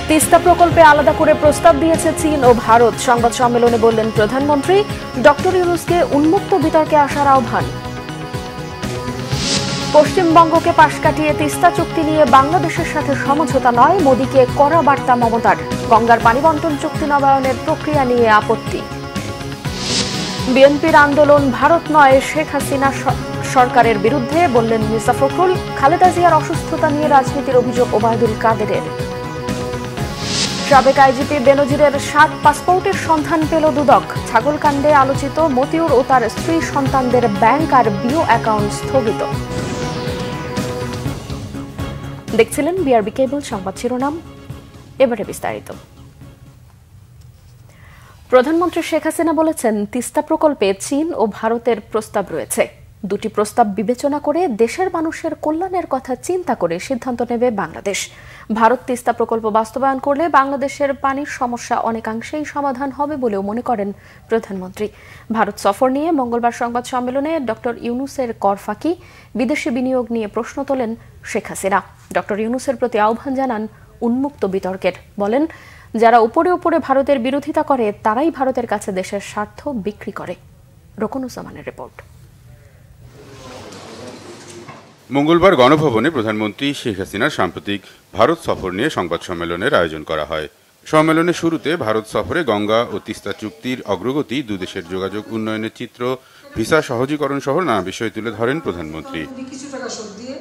তিস্তা প্রকল্পে আলাদা করে প্রস্তাব দিয়েছে চীন ও ভারত। সংবাদ সম্মেলনে বললেন প্রধানমন্ত্রী। ডক্টর ইউনূসকে উন্মুক্ত বিতর্কে আসার আহ্বান। পশ্চিমবঙ্গকে পাশ কাটিয়ে তিস্তা চুক্তি নিয়ে বাংলাদেশের সাথে সমঝোতা নয়, মোদীকে কড়া বার্তা মমতার। গঙ্গার পানি বণ্টন চুক্তি নবায়নের প্রক্রিয়া নিয়ে আপত্তি। বিএনপির আন্দোলন ভারত নয়, শেখ হাসিনা সরকারের বিরুদ্ধে, বললেন মির্জা ফখরুল। খালেদা জিয়ার অসুস্থতা নিয়ে রাজনীতির অভিযোগ ওবায়দুল কাদেরের। সাবেক আইজিপি বেনজিরের 7 পাসপোর্টের সন্ধান পেল দুদক। ছাগলকাণ্ডে আলোচিত মতিউর ও তার স্ত্রী সন্তানদের ব্যাংক আর বিও অ্যাকাউন্ট স্থগিত। দেখছিলেন বিআরবি কেবল সংবাদ শিরোনাম, এবারে বিস্তারিত। প্রধানমন্ত্রী শেখ হাসিনা বলেছেন, তিস্তা প্রকল্পে চীন ও ভারতের প্রস্তাব রয়েছে। দুটি প্রস্তাব বিবেচনা করে দেশের মানুষের কল্যাণের কথা চিন্তা করে সিদ্ধান্ত নেবে বাংলাদেশ। ভারত তিস্তা প্রকল্প বাস্তবায়ন করলে বাংলাদেশের পানির সমস্যা অনেকাংশেই সমাধান হবে বলেও মনে করেন প্রধানমন্ত্রী। ভারত সফর নিয়ে মঙ্গলবার সংবাদ সম্মেলনে ডক্টর ইউনূসের কর ফাঁকি, বিদেশি বিনিয়োগ নিয়ে প্রশ্ন তোলেন শেখ হাসিনা। ডক্টর ইউনূসের প্রতি আহ্বান জানান উন্মুক্ত বিতর্কের। বলেন, যারা উপরে উপরে ভারতের বিরোধিতা করে তারাই ভারতের কাছে দেশের স্বার্থ বিক্রি করে। রোকনুজ্জামানের রিপোর্ট। মঙ্গলবার গণভবনে প্রধানমন্ত্রী শেখ হাসিনার সাম্প্রতিক ভারত সফর নিয়ে সংবাদ সম্মেলনের আয়োজন করা হয়। সম্মেলনের শুরুতে ভারত সফরে গঙ্গা ও তিস্তা চুক্তির অগ্রগতি, দুদেশের যোগাযোগ উন্নয়নের চিত্র, ভিসা সহজীকরণ সহ নানা বিষয় তুলে ধরেন প্রধানমন্ত্রী।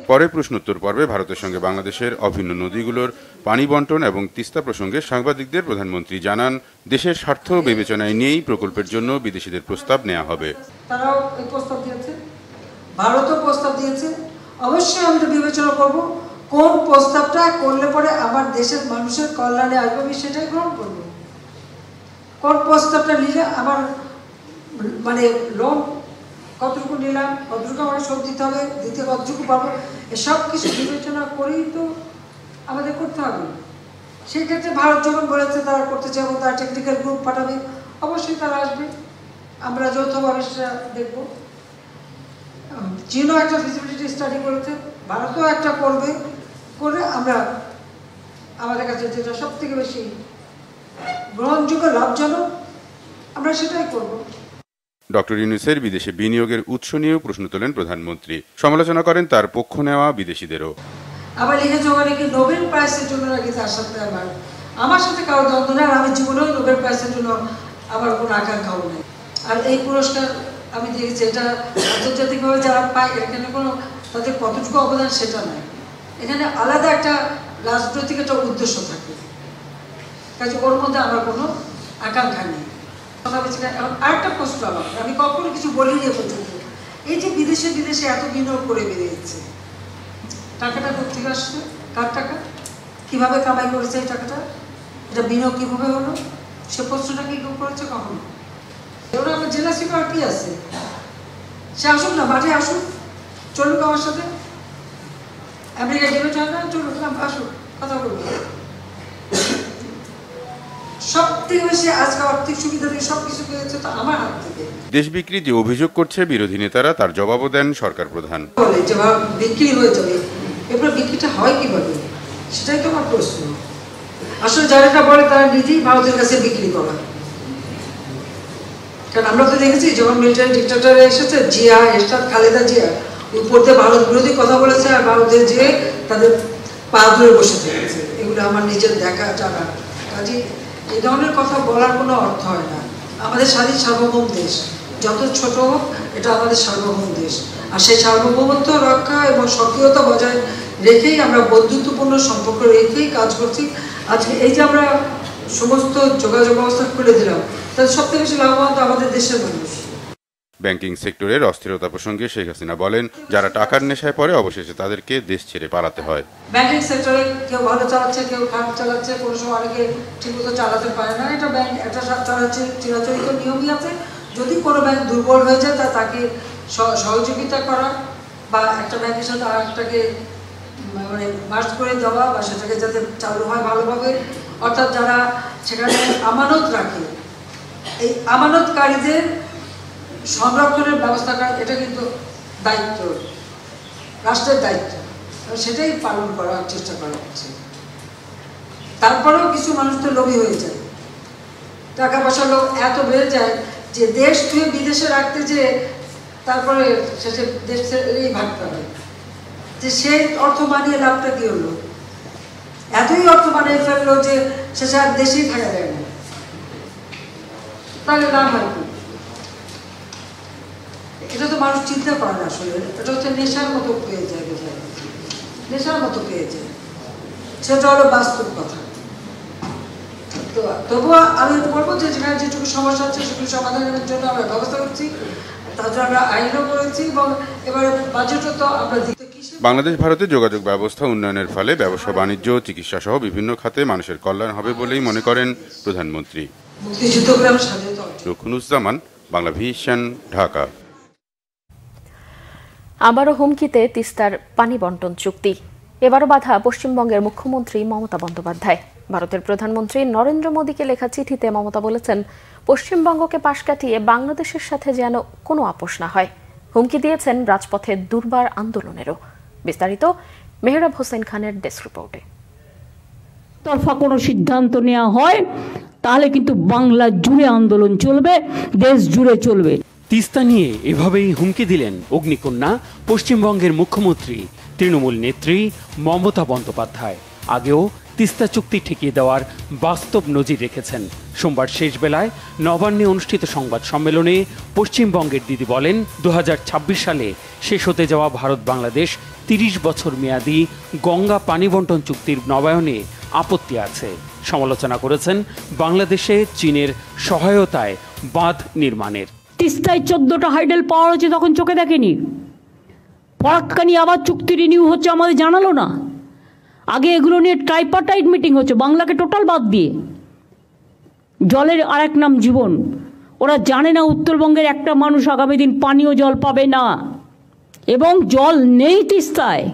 পরে প্রশ্নোত্তর পর্বে ভারতের সঙ্গে বাংলাদেশের অভিন্ন নদীগুলোর পানি বণ্টন এবং তিস্তা প্রসঙ্গে সাংবাদিকদের প্রধানমন্ত্রী জানান, দেশের স্বার্থ বিবেচনায় নিয়েই প্রকল্পের জন্য বিদেশিদের প্রস্তাব নেওয়া হবে। তারাও এই প্রস্তাব দিয়েছে, ভারতও প্রস্তাব দিয়েছে। অবশ্যই আমরা বিবেচনা করব কোন প্রস্তাবটা করলে পরে আমার দেশের মানুষের কল্যাণে আসবে, আমি সেটাই গ্রহণ করব। কোন প্রস্তাবটা নিলে আমার মানে লোন কতটুকু নিলাম, কতটুকু আমাকে শোধ দিতে হবে, দিতে কতটুকু পাবো, এসব কিছু বিবেচনা করেই তো আমাদের করতে হবে। সেই ক্ষেত্রে ভারত যখন বলেছে তারা করতে চায় এবং তারা টেকনিক্যাল গ্রুপ পাঠাবে, অবশ্যই তারা আসবে, আমরা যৌথভাবে সেটা দেখব। চীনও একটা ফিজিবিলিটি স্টাডি করেছে, ভারতও একটা করবে, করে আমরা আমাদের কাছে যেটা সব থেকে বেশি গ্রহণযোগ্য, লাভজনক, আমরা সেটাই করব। ডক্টর ইউনূসের বিদেশে বিনিয়োগের উৎস নিয়েও প্রশ্ন তোলেন প্রধানমন্ত্রী। সমালোচনা করেন তার পক্ষ নেওয়া বিদেশিদেরও। আবার লিখেছে ওখানে কি নোবেল প্রাইজের জন্য নাকি তার সাথে আমার সাথে কারো দ্বন্দ্ব নেই, আর আমি জীবনেও নোবেল প্রাইজের জন্য আমার কোনো আকাঙ্ক্ষাও নেই। আর এই পুরস্কার আমি দেখেছি এটা আন্তর্জাতিকভাবে যারা পায়, এখানে কোনো তাদের কতটুকু অবদান সেটা নয়, এখানে আলাদা একটা রাজনৈতিক একটা উদ্দেশ্য থাকে, কাজে ওর মধ্যে আমার কোনো আকাঙ্ক্ষা নেই। আরেকটা প্রশ্ন আমার, আমি কখনো কিছু বলিনি পর্যন্ত, এই যে বিদেশে এত বিনিয়োগ করে বেরিয়েছে, টাকাটা কোথেকে আসছে, কার টাকা, কিভাবে কামাই করেছে এই টাকাটা, এটা বিনিয়োগ কিভাবে হলো, সে প্রশ্নটা কি কেউ করেছে কখনো? ওরা আমার জেলা শিকার কি আছে, সে আসুক না, মাঠে আসুক, চলুক আমার সাথে, আমেরিকা ডিবেট হয় না, চলুক আসুক, কথা বলবো। সব থেকে বেশি আজকে আর্থিক সুবিধা দিয়ে সবকিছু পেয়েছে তো আমার হাত থেকে। দেশ বিক্রি যে অভিযোগ করছে বিরোধী নেতারা, তার জবাবও দেন সরকার প্রধান। বলে যে বিক্রি হয়ে যাবে, এবার বিক্রিটা হয় কিভাবে, সেটাই তো আমার প্রশ্ন। আসলে যারা এটা বলে তারা নিজেই ভারতের কাছে বিক্রি করা। কারণ আমরা তো দেখেছি যখন মিলিটারি ডিক্টেটর এসেছে, জিয়া, এরশাদ, খালেদা জিয়া উপর দিয়ে ভারত বিরোধী কথা বলেছে, আর ভারতে যেয়ে তাদের পা ধরে বসে থেকেছে। এগুলো আমার নিজের দেখা জানা। কাজে এই ধরনের কথা বলার কোনো অর্থ হয় না। আমাদের স্বাধীন সার্বভৌম দেশ, যত ছোট হোক, এটা আমাদের সার্বভৌম দেশ, আর সেই সার্বভৌমত্ব রক্ষা এবং সক্রিয়তা বজায় রেখেই আমরা বন্ধুত্বপূর্ণ সম্পর্ক রেখেই কাজ করছি। আজকে এই যে আমরা সমস্ত যোগাযোগ ব্যবস্থা খুলে দিলাম, তাহলে সব থেকে বেশি লাভবান আমাদের দেশের মানুষ। ব্যাংকিং সেক্টরের অস্থিরতা প্রসঙ্গে শেখ হাসিনা বলেন, যারা টাকার নেশায় পড়ে অবশেষে তাদেরকে দেশ ছেড়ে পালাতে হয়। ব্যাংকিং সেক্টরে কেউ ভালো চালাচ্ছে, কেউ খারাপ চালাচ্ছে, কোনো সময় অনেকে ঠিকমতো চালাতে পারে না। এটা ব্যাংক একটা চালাচ্ছে, চিরাচরিত নিয়মই আছে। যদি কোনো ব্যাংক দুর্বল হয়ে যায় তাকে সহযোগিতা করা, বা একটা ব্যাংকের সাথে আর একটাকে মানে মার্জ করে দেওয়া, বা সেটাকে যাতে চালু হয় ভালোভাবে। অর্থাৎ যারা সেখানে আমানত রাখে, এই আমানতকারীদের সংরক্ষণের ব্যবস্থা করা, এটা কিন্তু দায়িত্ব, রাষ্ট্রের দায়িত্ব, সেটাই পালন করার চেষ্টা করা হচ্ছে। তারপরেও কিছু মানুষ তো লোভী হয়ে যায়, টাকা পয়সার লোভ এত বেড়ে যায় যে দেশ থেকে বিদেশে রাখতে যে তারপরে শেষে দেশেরই ভাগতে হবে, যে সেই অর্থ মানিয়ে লাভটা কি হলো, এতই অর্থ মানিয়ে ফেললো যে শেষে আর দেশেই থাকা যায় না, তাহলে লাভ হয় কি? এটা তো মানুষ চিন্তা করে না আসলে, এটা হচ্ছে নেশার মতো পেয়ে যায়, নেশার মতো পেয়ে যায়, সেটা হলো বাস্তব কথা। তো তবুও আমি বলবো যে যেখানে যেটুকু সমস্যা হচ্ছে সেগুলো সমাধানের জন্য আমরা ব্যবস্থা করছি, তার জন্য আমরা আইনও করেছি এবং এবারে বাজেটও তো আমরা দিতে। বাংলাদেশ ভারতের যোগাযোগ ব্যবস্থা উন্নয়নের ফলে ব্যবসা বাণিজ্য চিকিৎসা সহ বিভিন্ন খাতে মানুষের কল্যাণ হবে বলেই মনে করেন প্রধানমন্ত্রী। রুকনুজ্জামান, বাংলা ভিশন, ঢাকা। আবারও হুমকিতে তিস্তার পানি বন্টন চুক্তি। এবারও বাধা পশ্চিমবঙ্গের মুখ্যমন্ত্রী মমতা বন্দ্যোপাধ্যায়। ভারতের প্রধানমন্ত্রী নরেন্দ্র মোদীকে লেখা চিঠিতে মমতা বলেছেন, পশ্চিমবঙ্গকে পাশ কাটিয়ে বাংলাদেশের সাথে যেন কোনো আপোষ না হয়। হুমকি দিয়েছেন রাজপথে দুর্বার আন্দোলনেরও। বিস্তারিত মেহরাব হোসেন খানের ডেস্ক রিপোর্টে। তরফা কোনো সিদ্ধান্ত নেওয়া হয় তাহলে কিন্তু বাংলা জুড়ে আন্দোলন চলবে, দেশ জুড়ে চলবে। তিস্তা নিয়ে এভাবেই হুমকি দিলেন অগ্নিকন্যা পশ্চিমবঙ্গের মুখ্যমন্ত্রী তৃণমূল নেত্রী মমতা বন্দ্যোপাধ্যায়। আগেও তিস্তা চুক্তি ঠেকিয়ে দেওয়ার বাস্তব নজির রেখেছেন। সোমবার শেষ বেলায় নবান্নে অনুষ্ঠিত সংবাদ সম্মেলনে পশ্চিমবঙ্গের দিদি বলেন, 2026 সালে শেষ হতে যাওয়া ভারত বাংলাদেশ 30 বছর মেয়াদী গঙ্গা পানি বন্টন চুক্তির নবায়নে আপত্তি আছে। সমালোচনা করেছেন বাংলাদেশে চীনের সহায়তায় বাঁধ নির্মাণের। তিস্তায় 14টা হাইডেল পাওয়ার হচ্ছে, তখন চোখে দেখেনি। ফরাক্কানি আবার চুক্তি রিনিউ হচ্ছে, আমাদের জানালো না। আগে এগুলো নিয়ে ট্রাইপার্টাইট মিটিং হচ্ছে, বাংলাকে টোটাল বাদ দিয়ে। জলের আরেক নাম জীবন। ওরা জানে না উত্তরবঙ্গের একটা মানুষ আগামী দিন পানীয় জল পাবে না, এবং জল নেই তিস্তায়।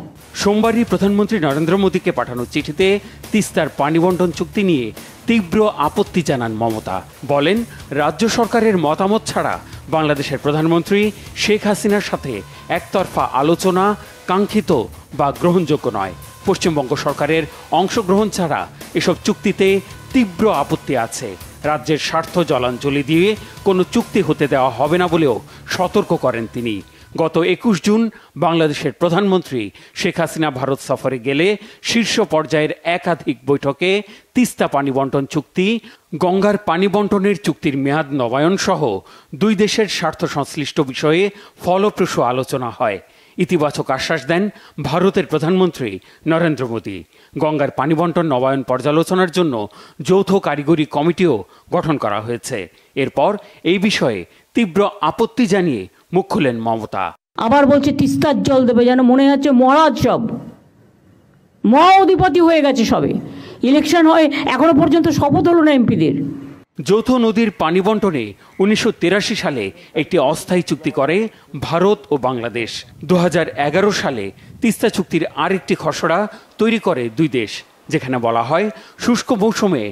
সোমবারই প্রধানমন্ত্রী নরেন্দ্র মোদীকে পাঠানো চিঠিতে তিস্তার পানি বন্টন চুক্তি নিয়ে তীব্র আপত্তি জানান মমতা। বলেন, রাজ্য সরকারের মতামত ছাড়া বাংলাদেশের প্রধানমন্ত্রী শেখ হাসিনার সাথে একতরফা আলোচনা কাঙ্ক্ষিত বা গ্রহণযোগ্য নয়। পশ্চিমবঙ্গ সরকারের অংশগ্রহণ ছাড়া এসব চুক্তিতে তীব্র আপত্তি আছে। রাজ্যের স্বার্থ জলাঞ্জলি দিয়ে কোনো চুক্তি হতে দেওয়া হবে না বলেও সতর্ক করেন তিনি। গত 21 জুন বাংলাদেশের প্রধানমন্ত্রী শেখ হাসিনা ভারত সফরে গেলে শীর্ষ পর্যায়ের একাধিক বৈঠকে তিস্তা পানি বন্টন চুক্তি, গঙ্গার পানি বন্টনের চুক্তির মেয়াদ নবায়ন সহ দুই দেশের স্বার্থ সংশ্লিষ্ট বিষয়ে ফলপ্রসূ আলোচনা হয়। ইতিবাচক আশ্বাস দেন ভারতের প্রধানমন্ত্রী নরেন্দ্র মোদী। গঙ্গার পানি বন্টন নবায়ন পর্যালোচনার জন্য যৌথ কারিগরি কমিটিও গঠন করা হয়েছে। এরপর এই বিষয়ে তীব্র আপত্তি জানিয়ে মুখ খুলেন মমতা। আবার বলছে তিস্তার জল দেবে, যেন মনে হচ্ছে মহারাজ সব মহা অধিপতি হয়ে গেছে। সবে ইলেকশন হয়, এখনো পর্যন্ত শপথ হলো না এমপিদের। যৌথ নদীর পানি বন্টনে 1983 সালে একটি অস্থায়ী চুক্তি করে ভারত ও বাংলাদেশ। 2011 সালে তিস্তা চুক্তির আরেকটি খসড়া তৈরি করে দুই দেশ, যেখানে বলা হয় শুষ্ক মৌসুমে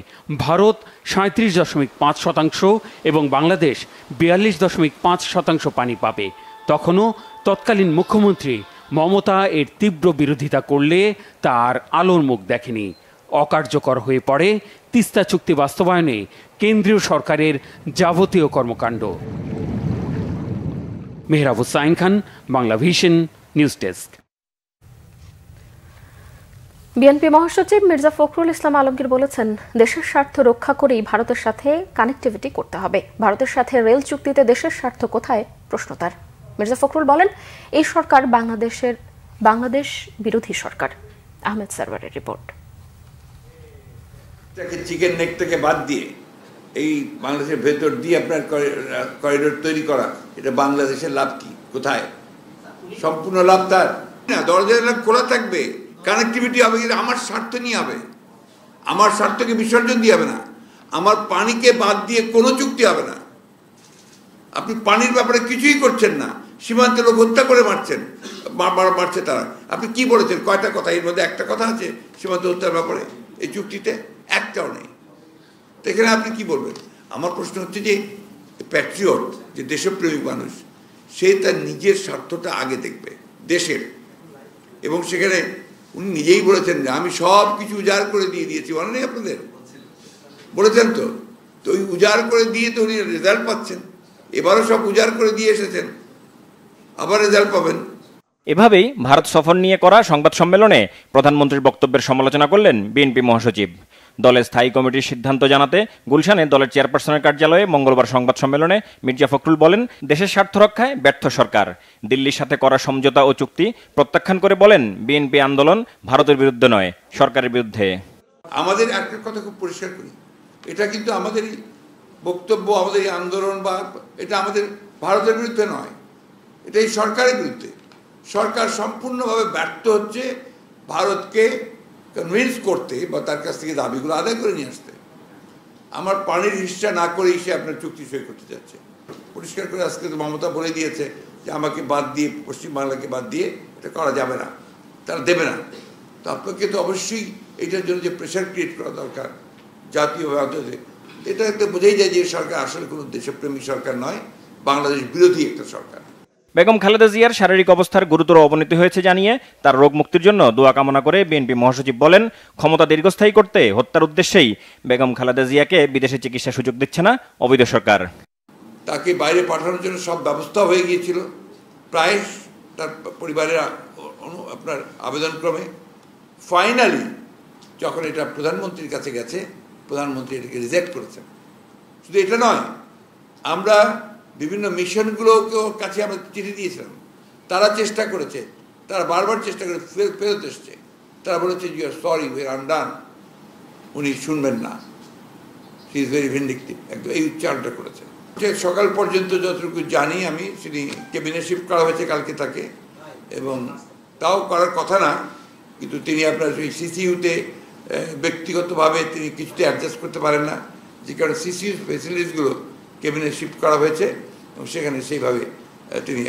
ভারত 37.5% এবং বাংলাদেশ 42.5% পানি পাবে। তখনও তৎকালীন মুখ্যমন্ত্রী মমতা এর তীব্র বিরোধিতা করলে তার আলোর মুখ দেখেনি। অকার্যকর হয়ে পড়ে তিস্তা চুক্তি বাস্তবায়নে কেন্দ্রীয় সরকারের যাবতীয় কর্মকাণ্ড। Mehrab Hossain Khan, Bangla Vision, news desk. BNP মহাসচিব মির্জা ফখরুল ইসলাম আলমগীর বলেছেন, দেশের স্বার্থ রক্ষা করেই ভারতের সাথে কানেক্টিভিটি করতে হবে। ভারতের সাথে রেল চুক্তিতে দেশের স্বার্থ কোথায়, প্রশ্ন তার। মির্জা ফখরুল বলেন, এই সরকার বাংলাদেশ বিরোধী সরকার। আহমেদ সারওয়ারের রিপোর্ট। চিকেন নেক থেকে বাদ দিয়ে এই বাংলাদেশের ভেতর দিয়ে আপনার করিডোর তৈরি করা, এটা বাংলাদেশের লাভ কি, কোথায়? সম্পূর্ণ লাভ তার না। দরজা খোলা থাকবে, কানেক্টিভিটি হবে, কিন্তু আমার স্বার্থ নিয়ে হবে, আমার স্বার্থকে বিসর্জন দিয়ে হবে না। আমার পানিকে বাদ দিয়ে কোনো চুক্তি হবে না। আপনি পানির ব্যাপারে কিছুই করছেন না, সীমান্তে লোক হত্যা করে মারছে তারা। আপনি কি বলেছেন? কয়টা কথা? এর মধ্যে একটা কথা আছে সীমান্ত হত্যার ব্যাপারে এই চুক্তিতে? একটাও নেই। তো এখানে আপনি কি বলবেন? আমার প্রশ্ন হচ্ছে যে প্যাট্রিয়ট, যে দেশপ্রেমিক মানুষ, সে তার নিজের স্বার্থটা আগে দেখবে, দেশের, এবং সেখানে উনি নিজেই বলেছেন যে আমি সব কিছু উজাড় করে দিয়ে দিয়েছি, মনে নেই আপনাদের? বলেছেন তো। তো ওই উজাড় করে দিয়ে তো উনি রেজাল্ট পাচ্ছেন। এবারও সব উজাড় করে দিয়ে এসেছেন, আবার রেজাল্ট পাবেন। এভাবেই ভারত সফর নিয়ে করা সংবাদ সম্মেলনে প্রধানমন্ত্রীর বক্তব্যের সমালোচনা করলেন বিএনপি মহাসচিব। দলের স্থায়ী কমিটির সিদ্ধান্ত জানাতে গুলশানে দলের চেয়ারপারসনের কার্যালয়ে মঙ্গলবার সংবাদ সম্মেলনে মির্জা ফখরুল বলেন, দেশের স্বার্থ রক্ষায় ব্যর্থ সরকার। দিল্লির সাথে করা সমঝোতা ও চুক্তি প্রত্যাখ্যান করে বলেন, বিএনপি আন্দোলন ভারতের বিরুদ্ধে নয়, সরকারের বিরুদ্ধে। আমাদের একটা কথা খুব পরিষ্কার করি, এটা কিন্তু আমাদেরই বক্তব্য, আমাদের এই আন্দোলন বা এটা আমাদের ভারতের বিরুদ্ধে নয়, এটা এই সরকারের বিরুদ্ধে। সরকার সম্পূর্ণভাবে ব্যর্থ হচ্ছে ভারতকে কনভিন্স করতে বা তার কাছ থেকে দাবিগুলো আদায় করে নিয়ে আসতে। আমার পানির হিস্সা না করেই সে আপনার চুক্তি সই করতে যাচ্ছে। পরিষ্কার করে আজকে তো মমতা বলে দিয়েছে যে আমাকে বাদ দিয়ে, পশ্চিমবাংলাকে বাদ দিয়ে এটা করা যাবে না, তারা দেবে না। তো আপনাকে তো অবশ্যই এটার জন্য যে প্রেশার ক্রিয়েট করা দরকার জাতীয়ভাবে, এটা একটা বোঝাই যায় যে সরকার আসলে কোনো দেশপ্রেমী সরকার নয়, বাংলাদেশ বিরোধী একটা সরকার। বেগম খালেদা জিয়ার শারীরিক অবস্থার গুরুতর অবনতি হয়েছে জানিয়ে তার রোগ মুক্তির জন্য দোয়া কামনা করে বিএনপি মহাসচিব বলেন, ক্ষমতা দীর্ঘস্থায়ী করতে হত্যার উদ্দেশ্যেই বেগম খালেদা জিয়াকে বিদেশে চিকিৎসা সুযোগ দিচ্ছে না অবৈধ সরকার। তাকে বাইরে পাঠানোর জন্য সব ব্যবস্থা হয়ে গিয়েছিল, প্রায় তার পরিবারের আপনার আবেদনক্রমে। ফাইনালি যখন এটা প্রধানমন্ত্রীর কাছে গেছে, প্রধানমন্ত্রী এটাকে রিজেক্ট করেছেন। শুধু এটা নয়, আমরা বিভিন্ন মিশনগুলোকেও কাছে আমরা চিঠি দিয়েছিলাম, তারা চেষ্টা করেছে, তারা বারবার চেষ্টা করে ফেরত এসছে। তারা বলেছে you are sorry, we are undone. উনি শুনবেন না, হি ইজ ভেরি ভিন্ডিকটিভ, একদম এই উচ্চারণটা করেছে। সকাল পর্যন্ত যতটুকু জানি আমি, তিনি ক্যাবিনেট শিফট করা হয়েছে কালকে তাকে, এবং তাও করার কথা না, কিন্তু তিনি আপনার ওই সিসিইউতে ব্যক্তিগতভাবে তিনি কিছুতে অ্যাডজাস্ট করতে পারেন না, যে কারণে সিসিইউ ফেসিলিটিসগুলো ক্যাবিনেট শিফট করা হয়েছে এবং সেখানে সেইভাবে তিনি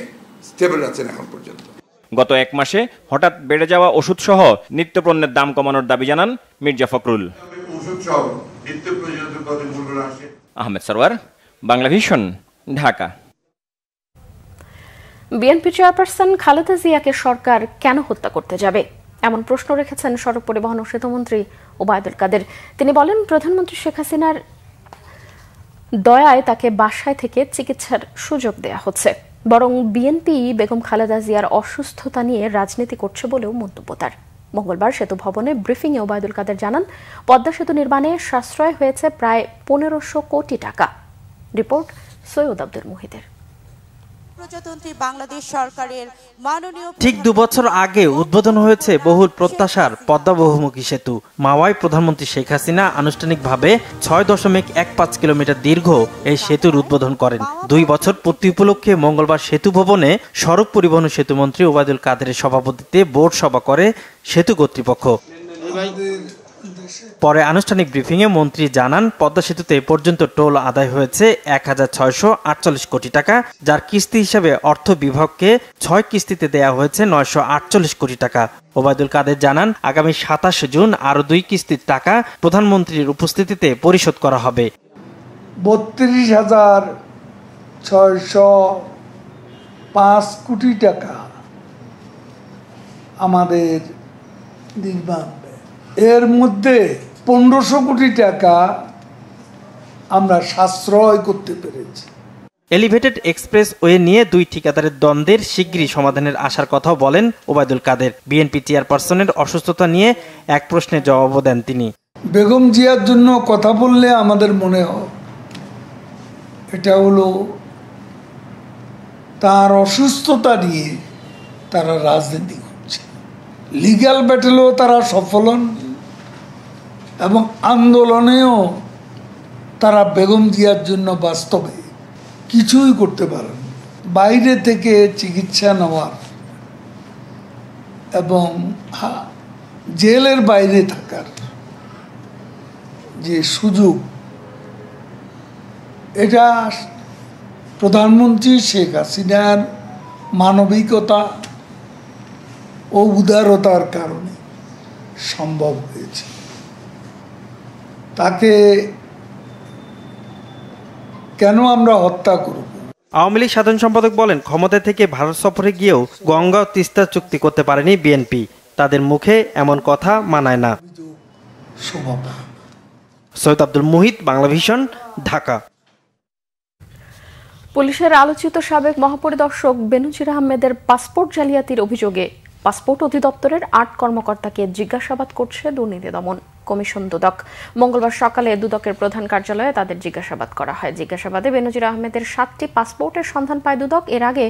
স্টেবল আছেন এখন পর্যন্ত। গত এক মাসে হঠাৎ বেড়ে যাওয়া ওষুধ সহ নিত্যপণ্যের দাম কমানোর দাবি জানান Mirza Fakhrul. Ahmed Sarwar, Bangla vision, Dhaka. BNP chairperson Khaleda জিয়াকে সরকার কেন হত্যা করতে যাবে, এমন প্রশ্ন রেখেছেন সড়ক পরিবহন ও সেতুমন্ত্রী ওবায়দুল কাদের। তিনি বলেন, প্রধানমন্ত্রী শেখ হাসিনার দয়ায় তাকে বাসায় থেকে চিকিৎসার সুযোগ দেয়া হচ্ছে, বরং বিএনপি বেগম খালেদা জিয়ার অসুস্থতা নিয়ে রাজনীতি করছে বলেও মন্তব্য তার। মঙ্গলবার সেতু ভবনে ব্রিফিংয়ে ওবায়দুল কাদের জানান, পদ্মা সেতু নির্মাণে সাশ্রয় হয়েছে প্রায় ১৫০০ কোটি টাকা। রিপোর্ট সৈয়দ আব্দুল মুহিতের। প্রজাতন্ত্রী বাংলাদেশ সরকারের মাননীয় ঠিক ২ বছর আগে উদ্বোধন হয়েছে বহুল প্রত্যাশার পদ্মা বহুমুখী সেতু। মাওয়ায় প্রধানমন্ত্রী শেখ হাসিনা আনুষ্ঠানিকভাবে ৬.১৫ কিলোমিটার দীর্ঘ এই সেতুর উদ্বোধন করেন। ২ বছর পূর্তি উপলক্ষে মঙ্গলবার সেতু ভবনে সড়ক পরিবহন ও সেতুমন্ত্রী ওবায়দুল কাদেরের সভাপতিত্বে বোর্ড সভা করে সেতু কর্তৃপক্ষ। পরে আনুষ্ঠানিক ব্রিফিংয়ে মন্ত্রী জানান, পদ্মা সেতুতে এ পর্যন্ত টোল আদায় হয়েছে ১৬৪৮ কোটি টাকা, যার কিস্তি হিসাবে অর্থ বিভাগকে ৬ কিস্তিতে দেয়া হয়েছে ৯৪৮ কোটি টাকা। ওবায়দুল কাদের জানান, আগামী ২৭ জুন আরও ২ কিস্তির টাকা প্রধানমন্ত্রীর উপস্থিতিতে পরিশোধ করা হবে। ৩২,৬০৫ কোটি টাকা আমাদের নির্মাণ, এর মধ্যে ১৫০০ কোটি টাকা আমরা সাশ্রয় করতে পেরেছি। এলিভেটেড এক্সপ্রেস ওয়ে নিয়ে ২ ঠিকাদারের দ্বন্দ্বের শিগগিরই সমাধানের আশার কথাও বলেন ওবায়দুল কাদের। বিএনপি চেয়ারপারসনের অসুস্থতা নিয়ে এক প্রশ্নের জবাবও দেন তিনি। বেগম জিয়ার জন্য কথা বললে আমাদের মনে হয় এটা হলো তার অসুস্থতা নিয়ে তারা রাজনীতি করছে। লিগ্যাল ব্যাটেলেও তারা সফল হন এবং আন্দোলনেও তারা বেগম জিয়ার জন্য বাস্তবে কিছুই করতে পারেন। বাইরে থেকে চিকিৎসা নেওয়ার এবং জেলের বাইরে থাকার যে সুযোগ, এটা প্রধানমন্ত্রী শেখ হাসিনার মানবিকতা ও উদারতার কারণে সম্ভব হয়েছে। তাকে কেন আমরা হত্যা করব? আওয়ামী লীগ সাধারণ সম্পাদক বলেন, ক্ষমতা থেকে ভারত সফরে গিয়েও গঙ্গা ও তিস্তা চুক্তি করতে পারেনি বিএনপি। তাদের মুখে এমন কথা মানায় না। সৈয়দ আব্দুল মুহিত, বাংলা ভিশন, ঢাকা। পুলিশের আলোচিত সাবেক মহাপরিদর্শক বেনজির আহমেদের পাসপোর্ট জালিয়াতির অভিযোগে পাসপোর্ট অধিদপ্তরের ৮ কর্মকর্তাকে জিজ্ঞাসাবাদ করছে দুর্নীতি দমন কমিশন দুদক। মঙ্গলবার সকালে দুদকের প্রধান কার্যালয়ে তাদের জিজ্ঞাসাবাদ করা হয়। জিজ্ঞাসাবাদে বেনজির আহমেদের 7টি পাসপোর্টের সন্ধান পায় দুদক। এর আগে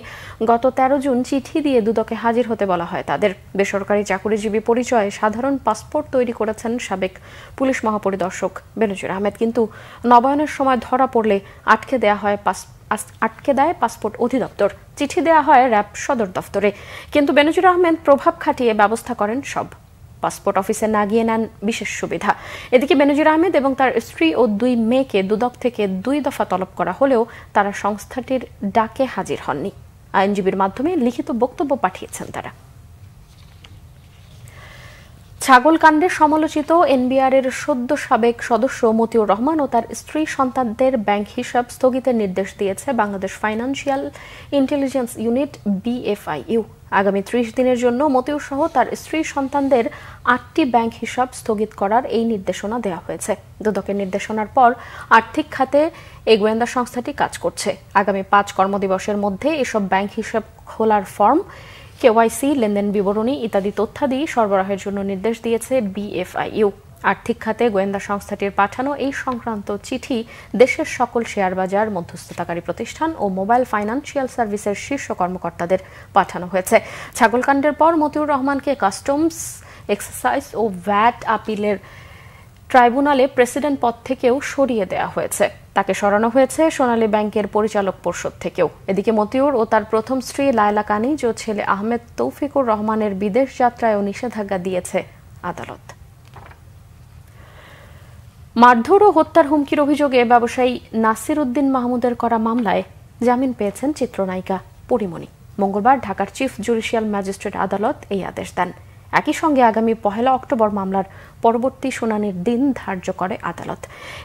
গত 13 জুন চিঠি দিয়ে দুদকে হাজির হতে বলা হয় তাদের। বেসরকারি চাকুরিজীবী পরিচয়ে সাধারণ পাসপোর্ট তৈরি করেছেন সাবেক পুলিশ মহাপরিদর্শক বেনজির আহমেদ, কিন্তু নবায়নের সময় ধরা পড়লে আটকে দেয় পাসপোর্ট অধিদপ্তর। চিঠি দেয়া হয় র্যাব সদর দফতরে, কিন্তু বেনজির আহমেদ প্রভাব খাটিয়ে ব্যবস্থা করেন সব। পাসপোর্ট অফিসে না গিয়ে নেন বিশেষ সুবিধা। এদিকে বেনজির আহমেদ এবং তার স্ত্রী ও 2 মেয়েকে দুদক থেকে 2 দফা তলব করা হলেও তারা সংস্থাটির ডাকে হাজির হননি। আইনজীবীর মাধ্যমে লিখিত বক্তব্য পাঠিয়েছেন তারা। ছাগলকাণ্ডে সমালোচিত এনবিআর-এর সদ্য সাবেক সদস্য মতিউর রহমান ও তার স্ত্রী সন্তানদের ব্যাংক হিসাব স্থগিতের নির্দেশ দিয়েছে Bangladesh financial intelligence unit BFIU। আগামী 30 দিনের জন্য মতিউর সহ তার স্ত্রী সন্তানদের 8টি ব্যাংক হিসাব স্থগিত করার এই নির্দেশনা দেওয়া হয়েছে। দুদকের নির্দেশনার পর আর্থিক খাতে এই গোয়েন্দা সংস্থাটি কাজ করছে। আগামী 5 কর্মদিবসের মধ্যে এসব ব্যাংক হিসাব খোলার ফর্ম, KYC, লেনদেন বিবরণী ইত্যাদি তথ্যাদি সরবরাহের জন্য নির্দেশ দিয়েছে BFIU। আর্থিক খাতে গোয়েন্দা সংস্থাটির পাঠানো এই সংক্রান্ত চিঠি দেশের সকল শেয়ার বাজার, মধ্যস্থতাকারী প্রতিষ্ঠান ও মোবাইল ফাইন্যান্সিয়াল সার্ভিসের শীর্ষ কর্মকর্তাদের পাঠানো হয়েছে। ছাগলকাণ্ডের পর মতিউর রহমানকে কাস্টমস, এক্সাইজ ও ভ্যাট আপিলের ট্রাইব্যুনালে প্রেসিডেন্ট পদ থেকেও সরিয়ে দেওয়া হয়েছে। তাকে সরানো হয়েছে সোনালী ব্যাংকের পরিচালক পর্ষদ থেকেও। এদিকে মতিউর ও তার প্রথম স্ত্রী লায়লা কানিজ ও ছেলে আহমেদ তৌফিকুর রহমানের বিদেশ যাত্রায়ও নিষেধাজ্ঞা দিয়েছে আদালত। মারধর ও হত্যার হুমকির অভিযোগে ব্যবসায়ী নাসির উদ্দিন মাহমুদের করা মামলায় জামিন পেয়েছেন চিত্রনায়িকা পরিমণি। মঙ্গলবার ঢাকার চিফ জুডিশিয়াল ম্যাজিস্ট্রেট আদালত এই আদেশ দেন। একই সঙ্গে আগামী 1 অক্টোবর মামলার পরবর্তী শুনানির দিন ধার্য করে আদালত।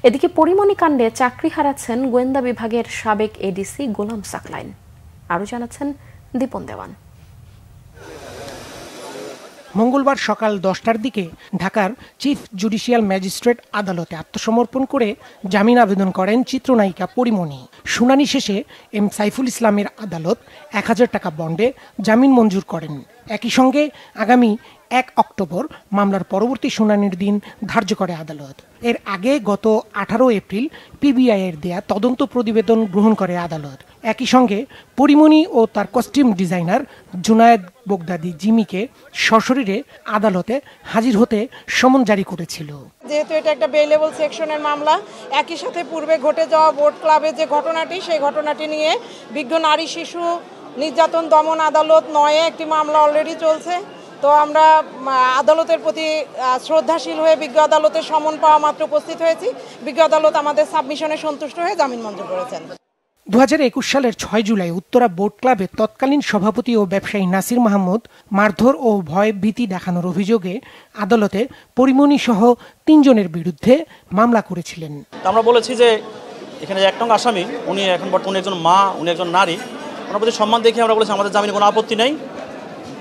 এদিকে পরিমণি কাণ্ডে চাকরি হারাচ্ছেন গোয়েন্দা বিভাগের সাবেক ADC গোলাম সাকলাইন। আরও জানাচ্ছেন দীপন দেওয়ান। মঙ্গলবার সকাল 10টার দিকে ঢাকার চিফ জুডিশিয়াল ম্যাজিস্ট্রেট আদালতে আত্মসমর্পণ করে জামিন আবেদন করেন চিত্রনায়িকা পরিমণি। শুনানি শেষে এম সাইফুল ইসলামের আদালত 1000 টাকা বন্ডে জামিন মঞ্জুর করেন। একই সঙ্গে আগামী 1 অক্টোবর মামলার পরবর্তী শুনানির দিন ধার্য করে আদালত। এর আগে গত 18 এপ্রিল PBI এর দেয়া তদন্ত প্রতিবেদন গ্রহণ করে আদালত। একই সঙ্গে পরিমণি ও তার কস্টিউম ডিজাইনার জুনায়েদ বগদাদি জিমিকে সশরীরে আদালতে হাজির হতে সমন জারি করেছিল। যেহেতু এটা একটা বেইলেবল সেকশনের মামলা, একই সাথে পূর্বে ঘটে যাওয়া বোট ক্লাবে যে ঘটনাটি, সেই ঘটনাটি নিয়ে বিজ্ঞ নারী শিশু নির্যাতন দমন আদালত 9-এ একটি মামলা অলরেডি চলছে। তো আমরা আদালতের প্রতি শ্রদ্ধাশীল হয়ে বিজ্ঞ আদালতের সমন পাওয়া মাত্র উপস্থিত হয়েছি। বিজ্ঞ আদালত আমাদের সাবমিশনে সন্তুষ্ট হয়ে জামিন মঞ্জুর করেছেন। 2021 সালের 6 জুলাই উত্তরা বোট ক্লাবের তৎকালীন সভাপতি ও ব্যবসায়ী নাসির মাহমুদ মারধর ও ভয় ভীতি দেখানোর অভিযোগে আদালতে পরিমণি সহ 3 জনের বিরুদ্ধে মামলা করেছিলেন। আমরা বলেছি যে এখানে যে 1 নং আসামি, উনি এখন বর্তমানে একজন মা, উনি একজন নারী, ওনার প্রতি সম্মান দেখে আমরা বলেছি আমাদের জামিনে কোনো আপত্তি নেই।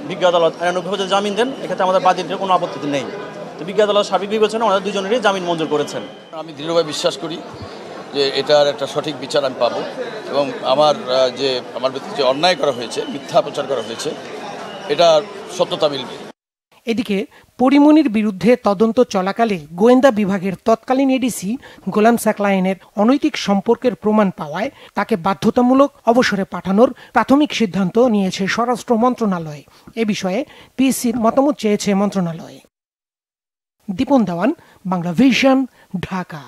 বিজ্ঞ আদালত আইনানুগভাবে জামিন দেন, এক্ষেত্রে আমাদের বাদীদের কোনো আপত্তি নেই। তো বিজ্ঞ আদালত সার্বিক বিবেচনা আমাদের 2 জনেরই জামিন মঞ্জুর করেছেন। আমি দৃঢ়ভাবে বিশ্বাস করি যে এটার একটা সঠিক বিচার আমি পাবো এবং আমার বিরুদ্ধে যে অন্যায় করা হয়েছে, মিথ্যা প্রচার করা হয়েছে, এটা সত্যতা মিলবে। এদিকে পরিমণির বিরুদ্ধে তদন্ত চলাকালে গোয়েন্দা বিভাগের তৎকালীন ADC গোলাম সাকলাইনের অনৈতিক সম্পর্কের প্রমাণ পাওয়ায় তাকে বাধ্যতামূলক অবসরে পাঠানোর প্রাথমিক সিদ্ধান্ত নিয়েছে স্বরাষ্ট্র মন্ত্রণালয়। এ বিষয়ে PSCর মতামত চেয়েছে মন্ত্রণালয়। দীপন দেওয়ান, বাংলা ভিশন, ঢাকা।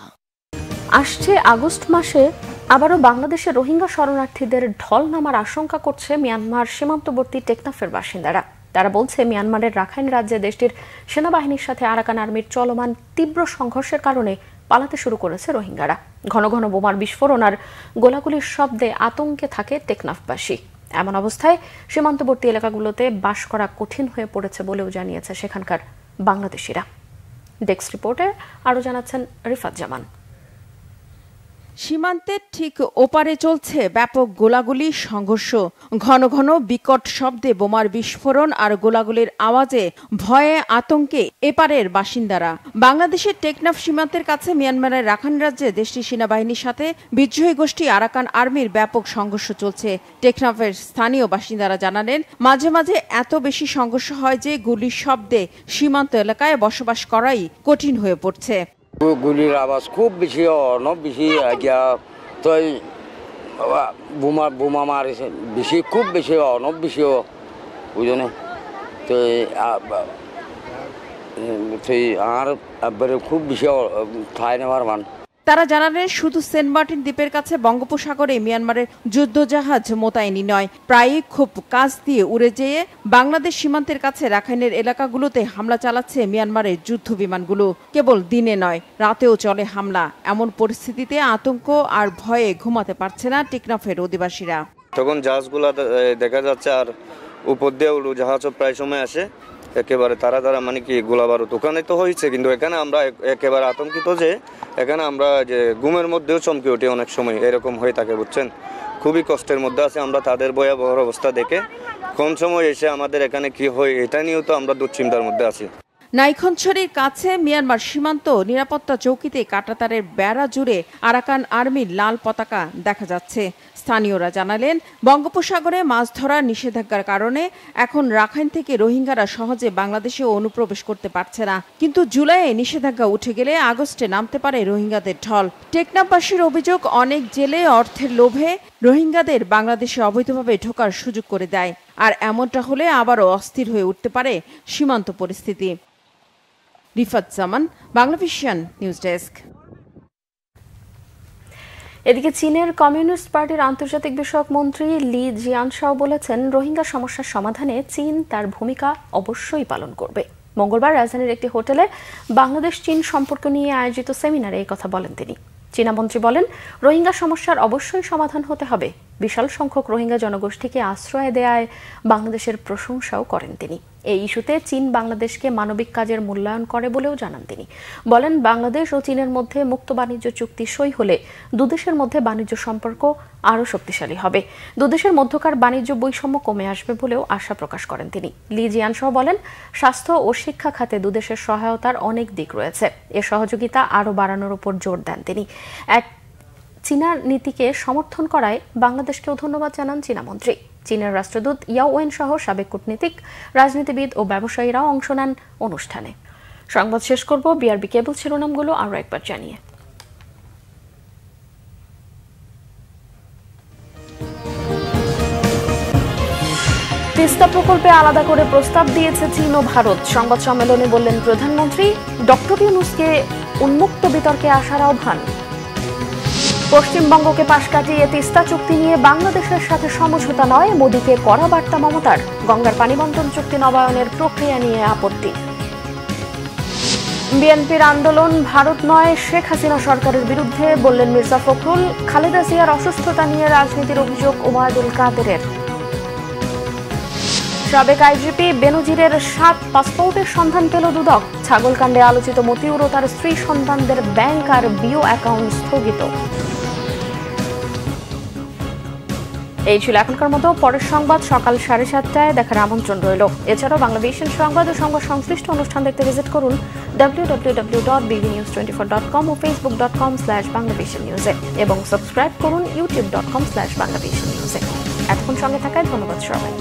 আসছে আগস্ট মাসে আবারও বাংলাদেশে রোহিঙ্গা শরণার্থীদের ঢল নামার আশঙ্কা করছে মিয়ানমার সীমান্তবর্তী টেকনাফের বাসিন্দারা। তারা বলছে, মিয়ানমারের রাখাইন রাজ্যে দেশটির সেনাবাহিনীর সাথে আরাকান আর্মির চলমান তীব্র সংঘর্ষের কারণে পালাতে শুরু করেছে রোহিঙ্গারা। ঘন ঘন বোমার বিস্ফোরণ আর গোলাগুলির শব্দে আতঙ্কে থাকে টেকনাফবাসী। এমন অবস্থায় সীমান্তবর্তী এলাকাগুলোতে বাস করা কঠিন হয়ে পড়েছে বলেও জানিয়েছে সেখানকার বাংলাদেশিরা। ডেস্ক রিপোর্টে আরও জানাচ্ছেন রিফাত জামান। সীমান্তের ঠিক ওপারে চলছে ব্যাপক গোলাগুলি সংঘর্ষ। ঘন ঘন বিকট শব্দে বোমার বিস্ফোরণ আর গোলাগুলির আওয়াজে ভয়ে আতঙ্কে এপারের বাসিন্দারা। বাংলাদেশের টেকনাফ সীমান্তের কাছে মিয়ানমারের রাখাইন রাজ্যে দেশটির সেনাবাহিনীর সাথে বিদ্রোহী গোষ্ঠী আরাকান আর্মির ব্যাপক সংঘর্ষ চলছে। টেকনাফের স্থানীয় বাসিন্দারা জানালেন, মাঝে মাঝে এত বেশি সংঘর্ষ হয় যে গুলির শব্দে সীমান্ত এলাকায় বসবাস করাই কঠিন হয়ে পড়ছে। গুলির আওয়াজ খুব বেশি, অনেক বেশি গিয়া তো বোমা মারিছে বেশি, খুব বেশি, অনেক বেশি বুঝনে তো আর খুব বেশি ঠাই নেওয়ার মান। তারা জানালেন, শুধু সেন্ট মার্টিন দ্বীপের কাছে বঙ্গোপসাগরে মিয়ানমারের যুদ্ধজাহাজ মোতায়েনই নয়, প্রায়ই খুব কাছ দিয়ে উড়ে যেয়ে বাংলাদেশ সীমান্তের কাছে রাখাইনের এলাকাগুলোতে হামলা চালাচ্ছে মিয়ানমারের যুদ্ধ বিমানগুলো। কেবল দিনে নয়, রাতেও চলে হামলা। এমন পরিস্থিতিতে আতঙ্ক আর ভয়ে ঘুমাতে পারছে না টেকনাফের অধিবাসীরা। তখন জাহাজগুলো দেখা যাচ্ছে আর উপর দিয়ে জাহাজও প্রায় সময় আসে, একেবারে তারা মানে কি গোলা বারুদ ওখানে তো হয়েছে, কিন্তু এখানে আমরা একেবারে আতঙ্কিত যে এখানে আমরা যে ঘুমের মধ্যেও চমকে উঠি অনেক সময়, এরকম হয়ে থাকে বুঝছেন। খুবই কষ্টের মধ্যে আছে আমরা, তাদের ভয়াবহ অবস্থা দেখে কোন সময় এসে আমাদের এখানে কি হয় এটা নিয়েও তো আমরা দুশ্চিন্তার মধ্যে আছি। নাইখনছড়ির কাছে মিয়ানমার সীমান্ত নিরাপত্তা চৌকিতে কাঁটাতারের বেড়া জুড়ে আরাকান আর্মির লাল পতাকা দেখা যাচ্ছে। স্থানীয়রা জানালেন, বঙ্গোপসাগরে মাছ ধরার নিষেধাজ্ঞার কারণে এখন রাখাইন থেকে রোহিঙ্গারা সহজে বাংলাদেশে অনুপ্রবেশ করতে পারছে না। কিন্তু জুলাইয়ে নিষেধাজ্ঞা উঠে গেলে আগস্টে নামতে পারে রোহিঙ্গাদের ঢল। টেকনাফবাসীর অভিযোগ, অনেক জেলে অর্থের লোভে রোহিঙ্গাদের বাংলাদেশে অবৈধভাবে ঢোকার সুযোগ করে দেয়। আর এমনটা হলে আবারও অস্থির হয়ে উঠতে পারে সীমান্ত পরিস্থিতি। রিফাত জামান, বাংলাভিশন নিউজ ডেস্ক। এদিকে চীনের কমিউনিস্ট পার্টির আন্তর্জাতিক বিষয়ক মন্ত্রী লি জিয়ানশাও বলেছেন, রোহিঙ্গা সমস্যার সমাধানে চীন তার ভূমিকা অবশ্যই পালন করবে। মঙ্গলবার রাজধানীর একটি হোটেলে বাংলাদেশ চীন সম্পর্ক নিয়ে আয়োজিত সেমিনারে এই কথা বলেন তিনি। চীনা মন্ত্রী বলেন, রোহিঙ্গা সমস্যার অবশ্যই সমাধান হতে হবে। বিশাল সংখ্যক রোহিঙ্গা জনগোষ্ঠীকে আশ্রয় দেয়ায় বাংলাদেশের প্রশংসাও করেন তিনি। এই ইস্যুতে চীন বাংলাদেশকে মানবিক কাজের মূল্যায়ন করে বলেও জানান তিনি। বলেন, বাংলাদেশ ও চীনের মধ্যে মুক্ত বাণিজ্য চুক্তি সই হলে দুদেশের মধ্যে বাণিজ্য সম্পর্ক আরও শক্তিশালী হবে। দুদেশের মধ্যকার বাণিজ্য বৈষম্য কমে আসবে বলেও আশা প্রকাশ করেন তিনি। লি জিয়ানশাও বলেন, স্বাস্থ্য ও শিক্ষা খাতে দুদেশের সহায়তার অনেক দিক রয়েছে। এ সহযোগিতা আরও বাড়ানোর উপর জোর দেন তিনি। এক চীনার নীতিকে সমর্থন করায় বাংলাদেশকেও ধন্যবাদ জানান চীনা মন্ত্রী। চীনের রাষ্ট্রদূত ইয়াও ওয়েন সহ সাবেক কূটনীতিক, রাজনীতিবিদ ও ব্যবসায়ীরাও অংশ নেন অনুষ্ঠানে। সংবাদ শেষ করব বিআরবি কেবল শিরোনামগুলো আরও একবার জানিয়ে। তিস্তা প্রকল্পে আলাদা করে প্রস্তাব দিয়েছে চীন ও ভারত। সংবাদ সম্মেলনে বললেন প্রধানমন্ত্রী, ডক্টর ইউনূসকে উন্মুক্ত বিতর্কে আসার আহ্বান। পশ্চিমবঙ্গকে পাশ কাটিয়ে তিস্তা চুক্তি নিয়ে বাংলাদেশের সাথে সমঝোতা নয়, মোদীকে কড়া বার্তা মমতার। গঙ্গার পানি বন্টন চুক্তি নবায়নের প্রক্রিয়া নিয়ে আপত্তি। বিএনপির আন্দোলন ভারত নয়, শেখ হাসিনা সরকারের বিরুদ্ধে, বললেন মির্জা ফখরুল। খালেদা জিয়ার অসুস্থতা নিয়ে রাজনীতির অভিযোগ ওবায়দুল কাদেরের। সাবেক আইজিপি বেনজিরের 7 পাসপোর্টের সন্ধান পেল দুদক। ছাগলকাণ্ডে আলোচিত মতিউর ও তার স্ত্রী সন্তানদের ব্যাংক আর বিও অ্যাকাউন্ট স্থগিত। এই ছিল এখনকার মতো। পরের সংবাদ সকাল 7:30টায় দেখার আমন্ত্রণ রইল। এছাড়াও বাংলাভিশন সংবাদ ও সংবাদ সংশ্লিষ্ট অনুষ্ঠান দেখতে ভিজিট করুন www.bbnews24.com ও facebook.com/banglavisionnews এবং সাবস্ক্রাইব করুন youtube.com/banglavisionnews। এতক্ষণ সঙ্গে থাকায় ধন্যবাদ সবাই।